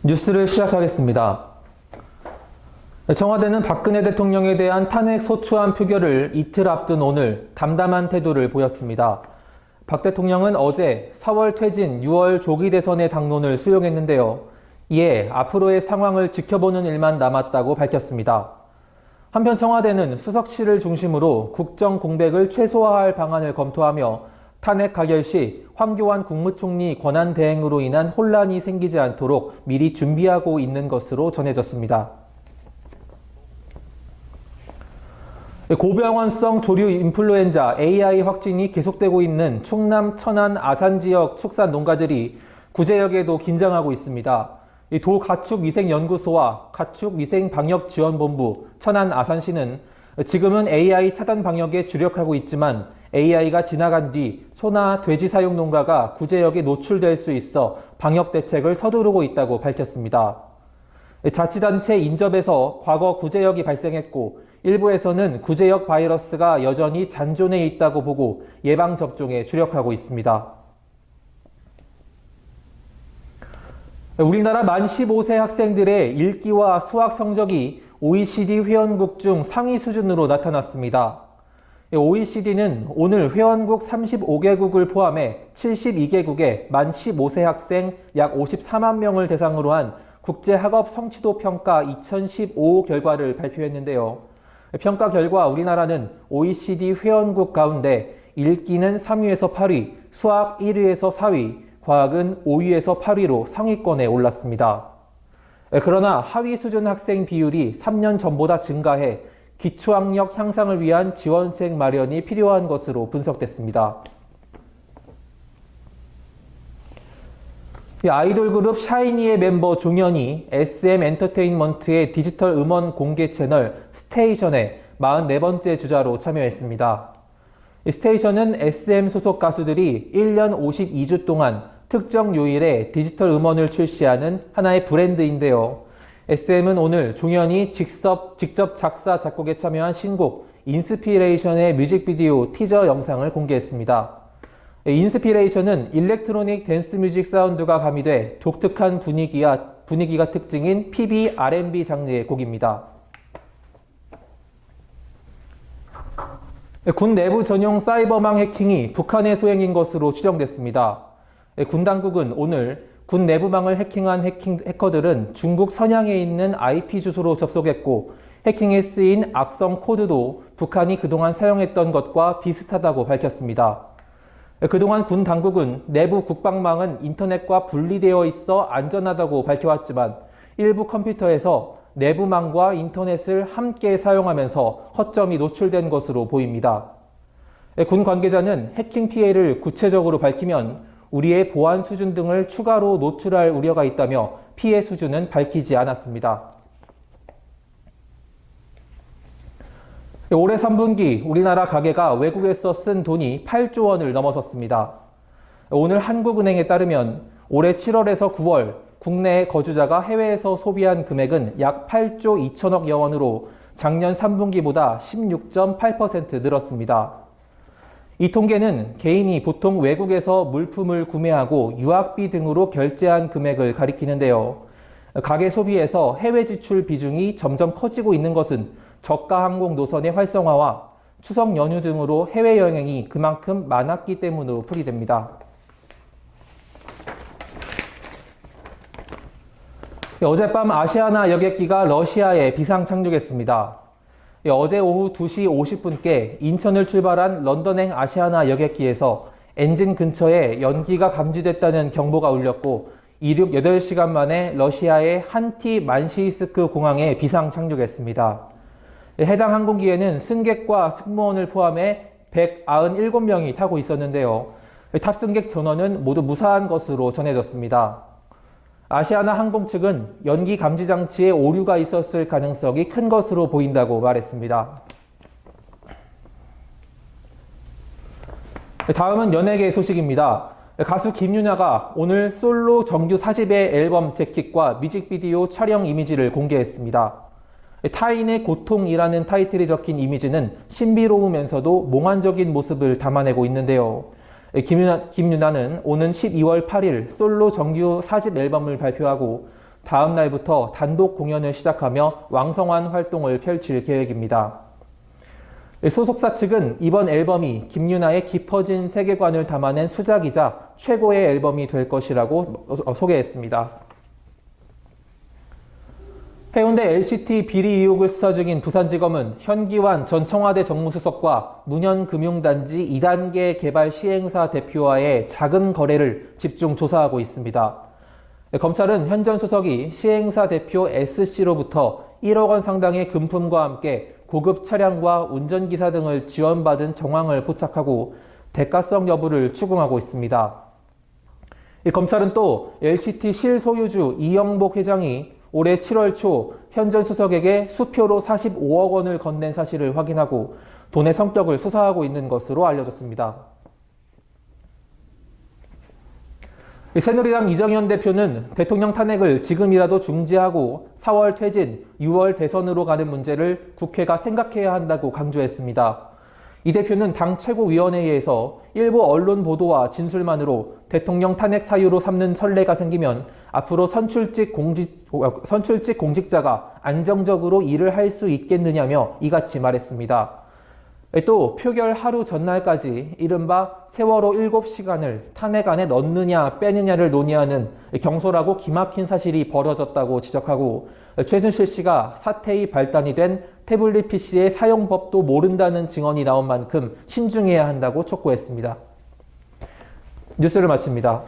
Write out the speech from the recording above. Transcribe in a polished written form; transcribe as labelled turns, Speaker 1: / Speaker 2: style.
Speaker 1: 뉴스를 시작하겠습니다. 청와대는 박근혜 대통령에 대한 탄핵 소추안 표결을 이틀 앞둔 오늘 담담한 태도를 보였습니다. 박 대통령은 어제 4월 퇴진, 6월 조기 대선의 당론을 수용했는데요. 이에 앞으로의 상황을 지켜보는 일만 남았다고 밝혔습니다. 한편 청와대는 수석실을 중심으로 국정 공백을 최소화할 방안을 검토하며 탄핵 가결 시 황교안 국무총리 권한 대행으로 인한 혼란이 생기지 않도록 미리 준비하고 있는 것으로 전해졌습니다. 고병원성 조류 인플루엔자 AI 확진이 계속되고 있는 충남 천안 아산 지역 축산 농가들이 구제역에도 긴장하고 있습니다. 도 가축위생연구소와 가축위생방역지원본부 천안 아산시는 지금은 AI 차단 방역에 주력하고 있지만 AI가 지나간 뒤 소나 돼지 사육 농가가 구제역에 노출될 수 있어 방역 대책을 서두르고 있다고 밝혔습니다. 자치단체 인접에서 과거 구제역이 발생했고 일부에서는 구제역 바이러스가 여전히 잔존해 있다고 보고 예방접종에 주력하고 있습니다. 우리나라 만 15세 학생들의 읽기와 수학 성적이 OECD 회원국 중 상위 수준으로 나타났습니다. OECD는 오늘 회원국 35개국을 포함해 72개국의 만 15세 학생 약 54만 명을 대상으로 한 국제학업 성취도 평가 2015 결과를 발표했는데요. 평가 결과 우리나라는 OECD 회원국 가운데 읽기는 3위에서 8위, 수학 1위에서 4위, 과학은 5위에서 8위로 상위권에 올랐습니다. 그러나 하위 수준 학생 비율이 3년 전보다 증가해 기초학력 향상을 위한 지원책 마련이 필요한 것으로 분석됐습니다. 아이돌 그룹 샤이니의 멤버 종현이 SM 엔터테인먼트의 디지털 음원 공개 채널 스테이션에 44번째 주자로 참여했습니다. 스테이션은 SM 소속 가수들이 1년 52주 동안 특정 요일에 디지털 음원을 출시하는 하나의 브랜드인데요. SM은 오늘 종현이 직접 작사, 작곡에 참여한 신곡 인스피레이션의 뮤직비디오 티저 영상을 공개했습니다. 인스피레이션은 일렉트로닉 댄스 뮤직 사운드가 가미돼 독특한 분위기가 특징인 PB R&B 장르의 곡입니다. 군 내부 전용 사이버망 해킹이 북한의 소행인 것으로 추정됐습니다. 군 당국은 오늘 군 내부망을 해킹한 해커들은 중국 선양에 있는 IP 주소로 접속했고 해킹에 쓰인 악성 코드도 북한이 그동안 사용했던 것과 비슷하다고 밝혔습니다. 그동안 군 당국은 내부 국방망은 인터넷과 분리되어 있어 안전하다고 밝혀왔지만 일부 컴퓨터에서 내부망과 인터넷을 함께 사용하면서 허점이 노출된 것으로 보입니다. 군 관계자는 해킹 피해를 구체적으로 밝히면 우리의 보안 수준 등을 추가로 노출할 우려가 있다며 피해 수준은 밝히지 않았습니다. 올해 3분기 우리나라 가계가 외국에서 쓴 돈이 8조 원을 넘어섰습니다. 오늘 한국은행에 따르면 올해 7월에서 9월 국내 거주자가 해외에서 소비한 금액은 약 8조 2천억여 원으로 작년 3분기보다 16.8% 늘었습니다. 이 통계는 개인이 보통 외국에서 물품을 구매하고 유학비 등으로 결제한 금액을 가리키는데요. 가계 소비에서 해외 지출 비중이 점점 커지고 있는 것은 저가 항공 노선의 활성화와 추석 연휴 등으로 해외여행이 그만큼 많았기 때문으로 풀이됩니다. 어젯밤 아시아나 여객기가 러시아에 비상 착륙했습니다. 어제 오후 2시 50분께 인천을 출발한 런던행 아시아나 여객기에서 엔진 근처에 연기가 감지됐다는 경보가 울렸고 이륙 8시간 만에 러시아의 한티만시이스크 공항에 비상 착륙했습니다. 해당 항공기에는 승객과 승무원을 포함해 197명이 타고 있었는데요. 탑승객 전원은 모두 무사한 것으로 전해졌습니다. 아시아나 항공 측은 연기 감지 장치에 오류가 있었을 가능성이 큰 것으로 보인다고 말했습니다. 다음은 연예계 소식입니다. 가수 김유나가 오늘 솔로 정규 4집의 앨범 재킷과 뮤직비디오 촬영 이미지를 공개했습니다. 타인의 고통이라는 타이틀이 적힌 이미지는 신비로우면서도 몽환적인 모습을 담아내고 있는데요. 김유나는 오는 12월 8일 솔로 정규 4집 앨범을 발표하고 다음 날부터 단독 공연을 시작하며 왕성한 활동을 펼칠 계획입니다. 소속사 측은 이번 앨범이 김유나의 깊어진 세계관을 담아낸 수작이자 최고의 앨범이 될 것이라고 소개했습니다. 해운대 LCT 비리 의혹을 수사 중인 부산지검은 현기환 전 청와대 정무수석과 문현금융단지 2단계 개발 시행사 대표와의 자금 거래를 집중 조사하고 있습니다. 검찰은 현 전 수석이 시행사 대표 S씨로부터 1억 원 상당의 금품과 함께 고급 차량과 운전기사 등을 지원받은 정황을 포착하고 대가성 여부를 추궁하고 있습니다. 검찰은 또 LCT 실소유주 이영복 회장이 올해 7월 초 현 전 수석에게 수표로 45억 원을 건넨 사실을 확인하고 돈의 성격을 수사하고 있는 것으로 알려졌습니다. 새누리당 이정현 대표는 대통령 탄핵을 지금이라도 중지하고 4월 퇴진, 6월 대선으로 가는 문제를 국회가 생각해야 한다고 강조했습니다. 이 대표는 당 최고위원회에서 일부 언론 보도와 진술만으로 대통령 탄핵 사유로 삼는 선례가 생기면 앞으로 선출직 공직자가 안정적으로 일을 할 수 있겠느냐며 이같이 말했습니다. 또 표결 하루 전날까지 이른바 세월호 7시간을 탄핵 안에 넣느냐 빼느냐를 논의하는 경솔하고 기막힌 사실이 벌어졌다고 지적하고 최순실 씨가 사태의 발단이 된 태블릿 PC의 사용법도 모른다는 증언이 나온 만큼 신중해야 한다고 촉구했습니다. 뉴스를 마칩니다.